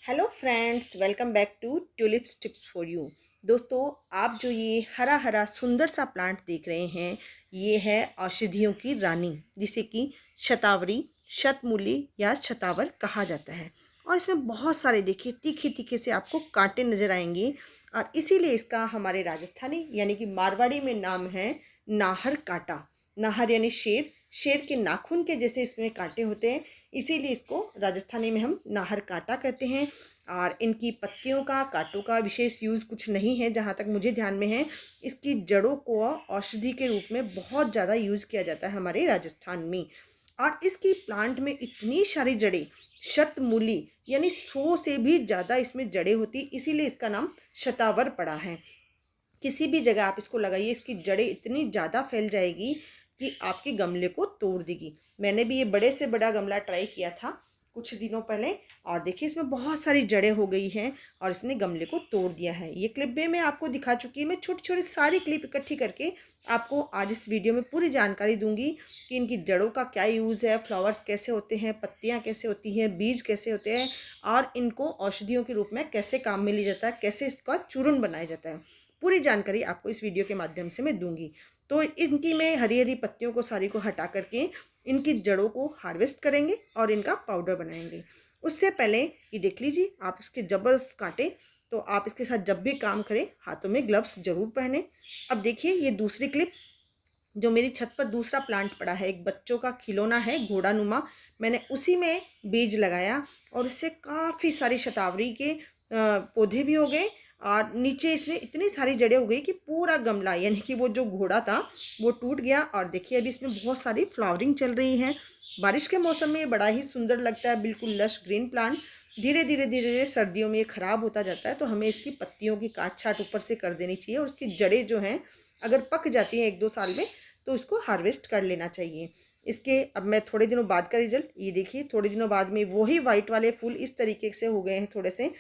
Hello friends, welcome back to Tulips tips for you. दोस्तों, आप जो ये हरा हरा सुंदर सा प्लांट देख रहे हैं, ये है औषधियों की रानी, जिसे कि शतावरी, शतमूली या शतावर कहा जाता है। और इसमें बहुत सारे देखिए तीखे तीखे से आपको कांटे नजर आएंगे, और इसीलिए इसका हमारे राजस्थानी यानी कि मारवाड़ी में नाम है नाहर कांटा। नाहर यानी शेर, शेर के नाखून के जैसे इसमें कांटे होते हैं, इसीलिए इसको राजस्थानी में हम नाहर कांटा कहते हैं। और इनकी पत्तियों का, कांटों का विशेष यूज़ कुछ नहीं है जहाँ तक मुझे ध्यान में है। इसकी जड़ों को औषधि के रूप में बहुत ज़्यादा यूज़ किया जाता है हमारे राजस्थान में। और इसकी प्लांट में इतनी सारी जड़ें, शतमूली यानी 100 से भी ज़्यादा इसमें जड़ें होती, इसीलिए इसका नाम शतावर पड़ा है। किसी भी जगह आप इसको लगाइए, इसकी जड़ें इतनी ज़्यादा फैल जाएगी कि आपके गमले को तोड़ देगी। मैंने भी ये बड़े से बड़ा गमला ट्राई किया था कुछ दिनों पहले, और देखिए इसमें बहुत सारी जड़ें हो गई हैं और इसने गमले को तोड़ दिया है। ये क्लिप भी मैं आपको दिखा चुकी हूँ। मैं छोटी छोटी सारी क्लिप इकट्ठी करके आपको आज इस वीडियो में पूरी जानकारी दूंगी कि इनकी जड़ों का क्या यूज़ है, फ्लावर्स कैसे होते हैं, पत्तियाँ कैसे होती हैं, बीज कैसे होते हैं, और इनको औषधियों के रूप में कैसे काम में लिया जाता है, कैसे इसका चूर्ण बनाया जाता है। पूरी जानकारी आपको इस वीडियो के माध्यम से मैं दूंगी। तो इनकी मैं हरी हरी पत्तियों को सारी को हटा करके इनकी जड़ों को हार्वेस्ट करेंगे और इनका पाउडर बनाएंगे। उससे पहले ये देख लीजिए, आप इसके जबरदस्त कांटे, तो आप इसके साथ जब भी काम करें हाथों में ग्लव्स जरूर पहने। अब देखिए ये दूसरी क्लिप, जो मेरी छत पर दूसरा प्लांट पड़ा है, एक बच्चों का खिलौना है घोड़ा नुमा, मैंने उसी में बीज लगाया और इससे काफ़ी सारी शतावरी के पौधे भी हो गए, और नीचे इसमें इतनी सारी जड़ें हो गई कि पूरा गमला यानी कि वो जो घोड़ा था वो टूट गया। और देखिए अभी इसमें बहुत सारी फ्लावरिंग चल रही है। बारिश के मौसम में ये बड़ा ही सुंदर लगता है, बिल्कुल लश ग्रीन प्लांट। धीरे धीरे धीरे धीरे सर्दियों में ये खराब होता जाता है, तो हमें इसकी पत्तियों की काट छाट ऊपर से कर देनी चाहिए, और उसकी जड़ें जो हैं अगर पक जाती हैं 1-2 साल में तो इसको हार्वेस्ट कर लेना चाहिए। इसके अब मैं थोड़े दिनों बाद का रिजल्ट ये देखिए, थोड़े दिनों बाद में वही वाइट वाले फूल इस तरीके से हो गए हैं, थोड़े से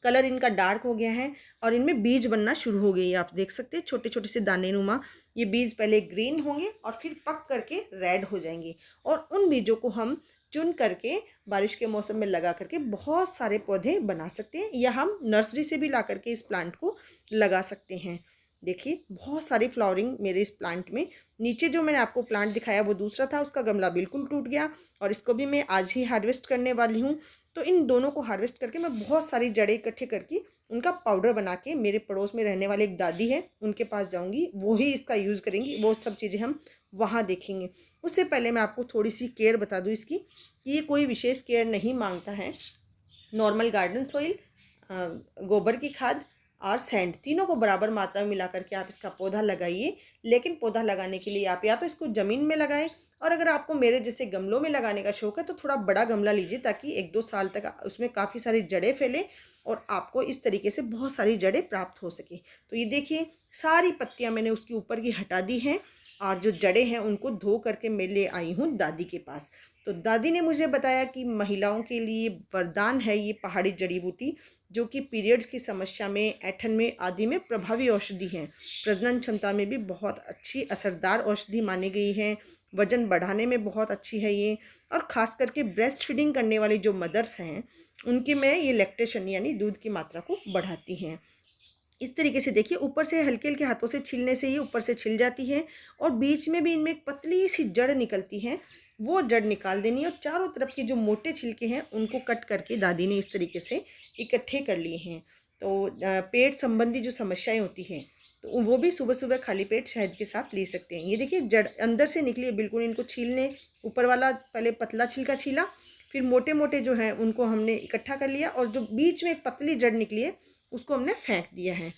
कलर इनका डार्क हो गया है और इनमें बीज बनना शुरू हो गई है। आप देख सकते हैं छोटे छोटे से दाने नुमा। ये बीज पहले ग्रीन होंगे और फिर पक करके रेड हो जाएंगे, और उन बीजों को हम चुन करके बारिश के मौसम में लगा करके बहुत सारे पौधे बना सकते हैं, या हम नर्सरी से भी ला करके इस प्लांट को लगा सकते हैं। देखिए बहुत सारी फ्लावरिंग मेरे इस प्लांट में। नीचे जो मैंने आपको प्लांट दिखाया वो दूसरा था, उसका गमला बिल्कुल टूट गया, और इसको भी मैं आज ही हार्वेस्ट करने वाली हूँ। तो इन दोनों को हार्वेस्ट करके मैं बहुत सारी जड़ें इकट्ठे करके उनका पाउडर बना के मेरे पड़ोस में रहने वाले एक दादी है उनके पास जाऊंगी, वो ही इसका यूज़ करेंगी। वो सब चीज़ें हम वहाँ देखेंगे। उससे पहले मैं आपको थोड़ी सी केयर बता दूँ इसकी, कि ये कोई विशेष केयर नहीं मांगता है। नॉर्मल गार्डन सॉइल, गोबर की खाद और सैंड, तीनों को बराबर मात्रा में मिला करके आप इसका पौधा लगाइए। लेकिन पौधा लगाने के लिए आप या तो इसको ज़मीन में लगाएं, और अगर आपको मेरे जैसे गमलों में लगाने का शौक है तो थोड़ा बड़ा गमला लीजिए, ताकि 1-2 साल तक उसमें काफ़ी सारी जड़ें फैले और आपको इस तरीके से बहुत सारी जड़ें प्राप्त हो सके। तो ये देखिए सारी पत्तियाँ मैंने उसकी ऊपर की हटा दी हैं, और जो जड़ें हैं उनको धो करके मैं ले आई हूँ दादी के पास। तो दादी ने मुझे बताया कि महिलाओं के लिए वरदान है ये पहाड़ी जड़ी बूटी, जो कि पीरियड्स की समस्या में, ऐंठन में आदि में प्रभावी औषधि है। प्रजनन क्षमता में भी बहुत अच्छी असरदार औषधि मानी गई है। वजन बढ़ाने में बहुत अच्छी है ये, और ख़ास करके ब्रेस्ट फीडिंग करने वाली जो मदर्स हैं उनकी में ये लैक्टेशन यानी दूध की मात्रा को बढ़ाती हैं। इस तरीके से देखिए ऊपर से हल्के हल्के हाथों से छीलने से ये ऊपर से छिल जाती है, और बीच में भी इनमें एक पतली सी जड़ निकलती है, वो जड़ निकाल देनी है। और चारों तरफ के जो मोटे छिलके हैं उनको कट करके दादी ने इस तरीके से इकट्ठे कर लिए हैं। तो पेट संबंधी जो समस्याएं होती हैं तो वो भी सुबह सुबह खाली पेट शहद के साथ ले सकते हैं। ये देखिए जड़ अंदर से निकली है बिल्कुल। इनको छीलने, ऊपर वाला पहले पतला छिलका छीला, फिर मोटे मोटे जो हैं उनको हमने इकट्ठा कर लिया, और जो बीच में एक पतली जड़ निकली है उसको हमने फेंक दिया है।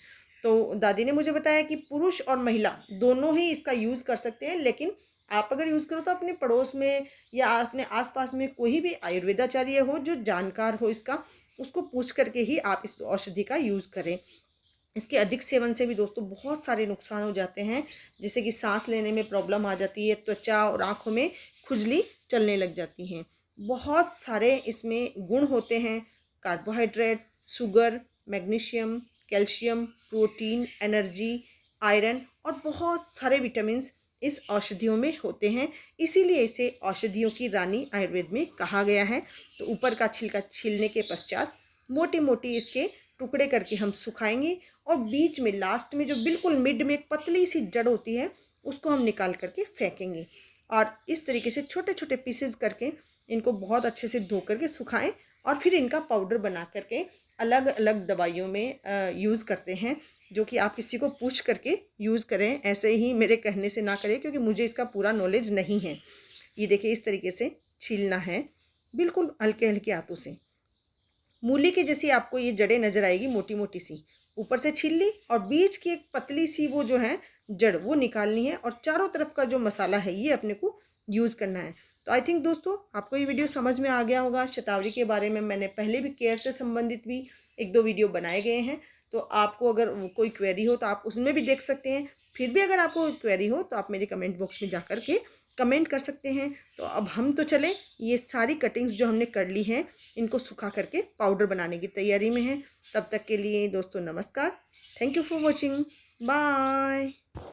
तो दादी ने मुझे बताया कि पुरुष और महिला दोनों ही इसका यूज़ कर सकते हैं, लेकिन आप अगर यूज़ करो तो अपने पड़ोस में या अपने आसपास में कोई भी आयुर्वेदाचार्य हो जो जानकार हो इसका, उसको पूछ करके ही आप इस औषधि का यूज़ करें। इसके अधिक सेवन से भी दोस्तों बहुत सारे नुकसान हो जाते हैं, जैसे कि सांस लेने में प्रॉब्लम आ जाती है, त्वचा और आँखों में खुजली चलने लग जाती हैं। बहुत सारे इसमें गुण होते हैं, carbohydrate, sugar, magnesium, calcium, protein, energy, iron और बहुत सारे विटामिन्स इस औषधियों में होते हैं। इसीलिए इसे औषधियों की रानी आयुर्वेद में कहा गया है। तो ऊपर का छिलका छीलने के पश्चात मोटी मोटी इसके टुकड़े करके हम सुखाएंगे। और बीच में लास्ट में जो बिल्कुल मिड में एक पतली सी जड़ होती है उसको हम निकाल करके फेंकेंगे। और इस तरीके से छोटे छोटे पीसेस करके इनको बहुत अच्छे से धो करके सुखाएं और फिर इनका पाउडर बना करके अलग अलग दवाइयों में यूज़ करते हैं, जो कि आप किसी को पूछ करके यूज़ करें, ऐसे ही मेरे कहने से ना करें, क्योंकि मुझे इसका पूरा नॉलेज नहीं है। ये देखिए इस तरीके से छीलना है बिल्कुल हल्के हल्के हाथों से। मूली के जैसी आपको ये जड़ें नज़र आएगी मोटी मोटी सी, ऊपर से छील ली और बीच की एक पतली सी वो जो है जड़ वो निकालनी है और चारों तरफ का जो मसाला है ये अपने को यूज़ करना है। तो आई थिंक दोस्तों आपको ये वीडियो समझ में आ गया होगा। शतावरी के बारे में मैंने पहले भी केयर से संबंधित भी एक दो वीडियो बनाए गए हैं, तो आपको अगर कोई क्वेरी हो तो आप उसमें भी देख सकते हैं। फिर भी अगर आपको क्वेरी हो तो आप मेरे कमेंट बॉक्स में जा कर के कमेंट कर सकते हैं। तो अब हम तो चले, ये सारी कटिंग्स जो हमने कर ली हैं इनको सुखा करके पाउडर बनाने की तैयारी में है। तब तक के लिए दोस्तों नमस्कार, thank you for watching, bye.